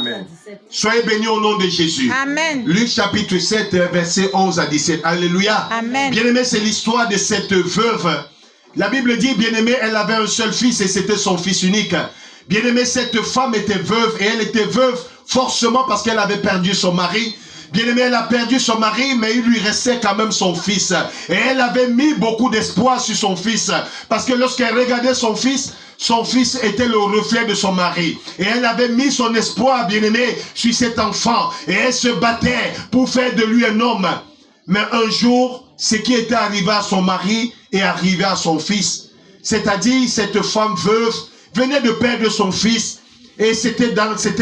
Amen. Soyez bénis au nom de Jésus. Amen. Luc chapitre 7, verset 11 à 17. Alléluia. Amen. Bien-aimé, c'est l'histoire de cette veuve. La Bible dit, bien-aimé, elle avait un seul fils et c'était son fils unique. Bien-aimé, cette femme était veuve et elle était veuve forcément parce qu'elle avait perdu son mari. Bien-aimé, elle a perdu son mari, mais il lui restait quand même son fils. Et elle avait mis beaucoup d'espoir sur son fils. Parce que lorsqu'elle regardait son fils était le reflet de son mari. Et elle avait mis son espoir, bien-aimé, sur cet enfant. Et elle se battait pour faire de lui un homme. Mais un jour, ce qui était arrivé à son mari est arrivé à son fils. C'est-à-dire, cette femme veuve venait de perdre son fils. Et c'était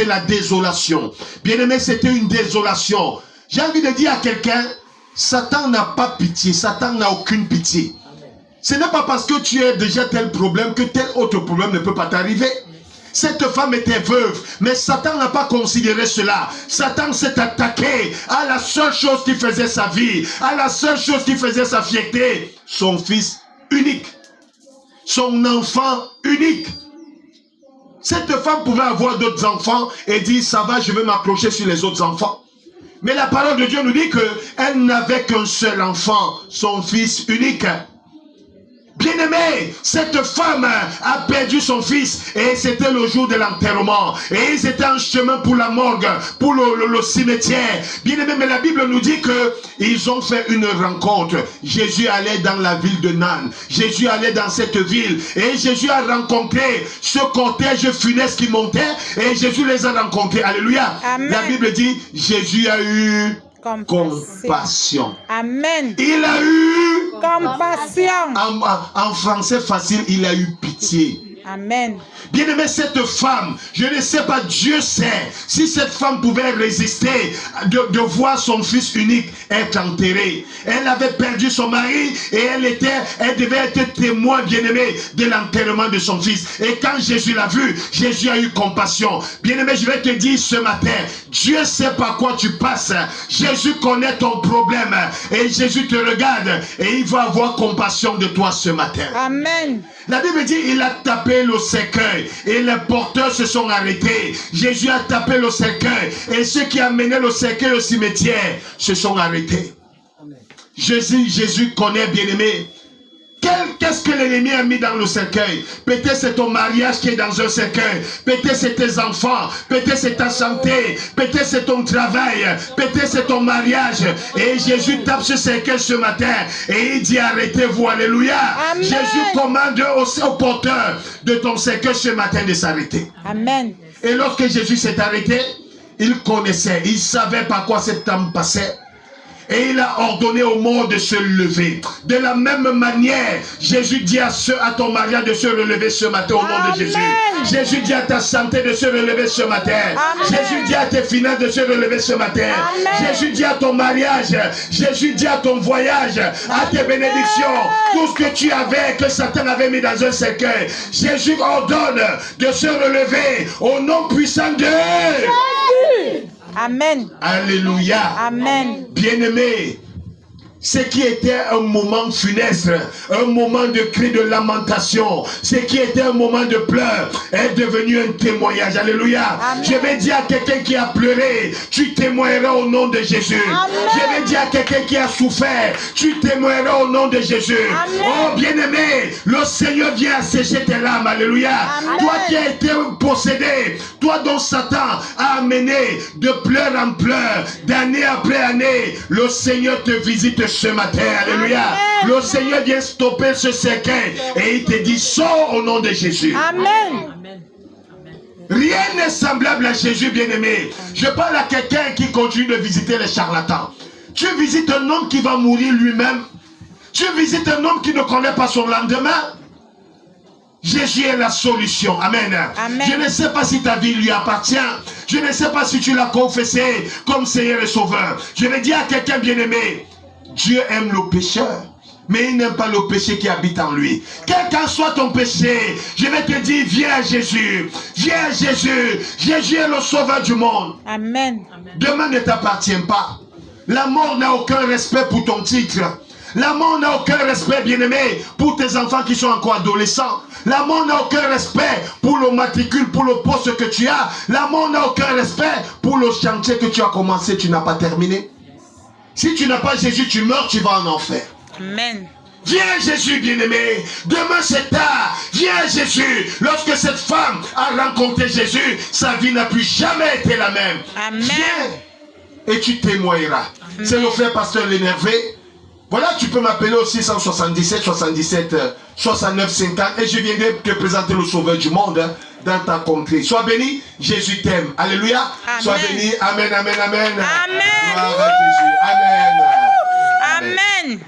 la désolation. Bien-aimé, c'était une désolation. J'ai envie de dire à quelqu'un, Satan n'a pas pitié. Satan n'a aucune pitié. Ce n'est pas parce que tu as déjà tel problème que tel autre problème ne peut pas t'arriver. Cette femme était veuve, mais Satan n'a pas considéré cela. Satan s'est attaqué à la seule chose qui faisait sa vie, à la seule chose qui faisait sa fierté, son fils unique, son enfant unique. Cette femme pouvait avoir d'autres enfants et dire, ça va, je vais m'accrocher sur les autres enfants. Mais la parole de Dieu nous dit qu'elle n'avait qu'un seul enfant, son fils unique. Bien-aimé, cette femme a perdu son fils et c'était le jour de l'enterrement. Et ils étaient en chemin pour la morgue, pour le cimetière. Bien-aimé, mais la Bible nous dit qu'ils ont fait une rencontre. Jésus allait dans la ville de Nan. Jésus allait dans cette ville. Et Jésus a rencontré ce cortège funeste qui montait. Et Jésus les a rencontrés. Alléluia. Amen. La Bible dit, Jésus a eu compassion. Amen. Il a eu compassion. En français facile, il a eu pitié. Amen. Bien-aimé, cette femme, je ne sais pas, Dieu sait, si cette femme pouvait résister de voir son fils unique être enterré. Elle avait perdu son mari et elle devait être témoin, bien-aimé, de l'enterrement de son fils. Et quand Jésus l'a vu, Jésus a eu compassion. Bien-aimé, je vais te dire ce matin, Dieu sait par quoi tu passes. Jésus connaît ton problème et Jésus te regarde et il va avoir compassion de toi ce matin. Amen. La Bible dit, il a tapé le cercueil et les porteurs se sont arrêtés. Jésus a tapé le cercueil et ceux qui amenaient le cercueil au cimetière se sont arrêtés. Jésus connaît, bien-aimé. Qu'est-ce que l'ennemi a mis dans le cercueil? Peut-être c'est ton mariage qui est dans un cercueil. Peut-être c'est tes enfants. Peut-être c'est ta santé. Peut-être c'est ton travail. Peut-être c'est ton mariage. Et Jésus tape ce cercueil ce matin. Et il dit arrêtez-vous. Alléluia. Amen. Jésus commande au porteur de ton cercueil ce matin de s'arrêter. Amen. Et lorsque Jésus s'est arrêté, il connaissait. Il savait par quoi cette âme passait. Et il a ordonné aux morts de se lever. De la même manière, Jésus dit à ton mariage de se relever ce matin au nom de Jésus. Jésus dit à ta santé de se relever ce matin. Amen. Jésus dit à tes finances de se relever ce matin. Amen. Jésus dit à ton mariage. Jésus dit à ton voyage, à tes bénédictions. Tout ce que tu avais, que Satan avait mis dans un cercueil. Jésus ordonne de se relever au nom puissant de Jésus. Amen. Alléluia. Amen. Bien-aimé, ce qui était un moment funeste, un moment de cri de lamentation, ce qui était un moment de pleurs, est devenu un témoignage. Alléluia. Amen. Je vais dire à quelqu'un qui a pleuré, tu témoigneras au nom de Jésus. Amen. Je vais dire à quelqu'un qui a souffert, tu témoigneras au nom de Jésus. Amen. Oh bien-aimé, le Seigneur vient assécher tes larmes. Alléluia. Amen. Toi qui as été possédé, toi dont Satan a amené de pleurs en pleurs, d'année après année, le Seigneur te visite ce matin. Alléluia. Amen. Le Seigneur vient stopper ce cercueil et il te dit sors au nom de Jésus. Amen. Rien n'est semblable à Jésus, bien-aimé. Je parle à quelqu'un qui continue de visiter les charlatans. Tu visites un homme qui va mourir lui-même. Tu visites un homme qui ne connaît pas son lendemain. Jésus est la solution. Amen. Amen. Je ne sais pas si ta vie lui appartient. Je ne sais pas si tu l'as confessé comme Seigneur et Sauveur. Je vais dire à quelqu'un bien-aimé, Dieu aime le pécheur, mais il n'aime pas le péché qui habite en lui. Quel qu'en soit ton péché, je vais te dire, viens à Jésus. Viens à Jésus. Jésus est le Sauveur du monde. Amen. Demain ne t'appartient pas. La mort n'a aucun respect pour ton titre. L'amour n'a aucun respect, bien-aimé, pour tes enfants qui sont encore adolescents. L'amour n'a aucun respect pour le matricule, pour le poste que tu as. L'amour n'a aucun respect pour le chantier que tu as commencé, tu n'as pas terminé. Si tu n'as pas Jésus, tu meurs, tu vas en enfer. Amen. Viens Jésus, bien-aimé. Demain c'est tard. Viens Jésus. Lorsque cette femme a rencontré Jésus, sa vie n'a plus jamais été la même. Amen. Viens et tu témoigneras. C'est le frère pasteur l'énervé. Voilà, tu peux m'appeler au 677 77 69 50 et je viendrai te présenter le sauveur du monde dans ta contrée. Sois béni, Jésus t'aime. Alléluia. Amen. Sois béni. Amen, amen, amen. Amen. Gloire à Jésus. Amen. Amen.